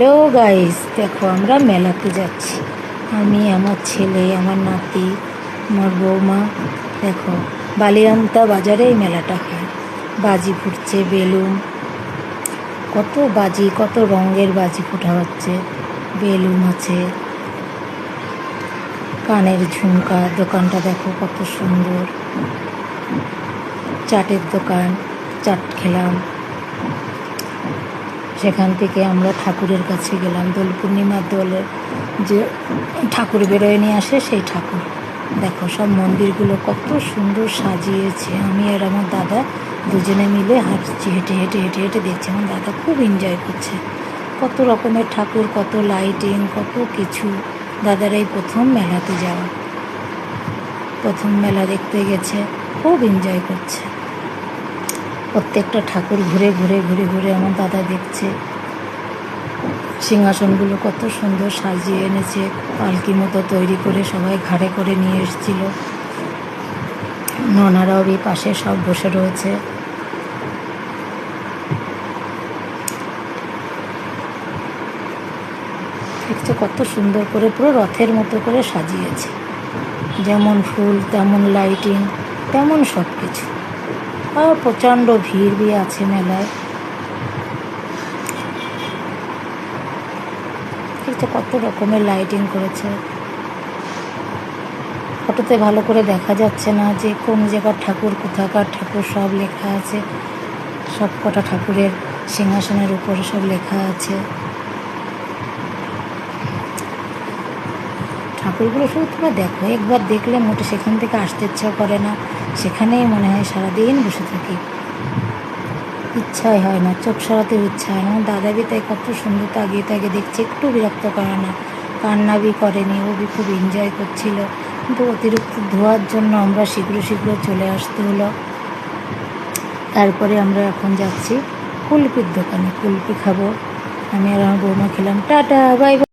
Hello guys, দেখো আমরা মেলাতে যাচ্ছি। আমি, আমার ছেলে, আমার নাতি, আমার বৌমা। দেখো বালিয়ান্তা বাজারে এই মেলাটা হয়। বাজি ফুটছে, বেলুন, কত বাজি, কত রঙের বাজি ফোটা হচ্ছে, বেলুন আছে, কানের ঝুমকা। দোকানটা দেখো কত সুন্দর। চাটের দোকান, চাট খেলাম। সেখান থেকে আমরা ঠাকুরের কাছে গেলাম। দোল পূর্ণিমার দোলের যে ঠাকুর বেরোয় নিয়ে আসে, সেই ঠাকুর দেখো। সব মন্দিরগুলো কত সুন্দর সাজিয়েছে। আমি আর আমার দাদা দুজনে মিলে হাঁটছি, হেঁটে হেঁটে হেঁটে হেঁটে দেখছি। আমার দাদা খুব এনজয় করছে। কত রকমের ঠাকুর, কত লাইটিং, কত কিছু। দাদার এই প্রথম মেলাতে যাওয়া, প্রথম মেলা দেখতে গেছে, খুব এনজয় করছে। প্রত্যেকটা ঠাকুর ঘুরে ঘুরে ঘুরে ঘুরে আমার দাদা দেখছে। সিংহাসনগুলো কত সুন্দর সাজিয়ে এনেছে, পালকি মতো তৈরি করে সবাই ঘাড়ে করে নিয়ে এসেছিল। ননারাও এই পাশে সব বসে রয়েছে। দেখছে কত সুন্দর করে, পুরো রথের মতো করে সাজিয়েছে। যেমন ফুল, তেমন লাইটিং, তেমন সব কিছু। আর প্রচণ্ড ভিড় আছে মেলায়। দেখছে কত রকমের লাইটিং করেছে। ফটোতে ভালো করে দেখা যাচ্ছে না যে কোন জায়গার ঠাকুর, কোথাকার ঠাকুর, সব লেখা আছে। সব কটা ঠাকুরের সিংহাসনের উপরে সব লেখা আছে। ঠাকুরগুলো শুধু তোমরা দেখো, একবার দেখলে মোটে সেখান থেকে আসতে ইচ্ছা করে না। সেখানেই মনে হয় সারাদিন বসে থাকি, ইচ্ছাই হয় না, চোখ সরাতে ইচ্ছা হয় না। আমার দাদাবি তাই কত সুন্দর তাকিয়ে তাকিয়ে দেখছে, একটু বিরক্ত করে না, কান্নাবি করেনি। ও বি খুব এনজয় করছিল। কিন্তু অতিরিক্ত ধোয়ার জন্য আমরা শীঘ্র শীঘ্র চলে আসতে হলো। তারপরে আমরা এখন যাচ্ছি কুলপির দোকানে, কুলপি খাবো। আমি আর আমার বৌমা খেলাম। Tata, bye bye.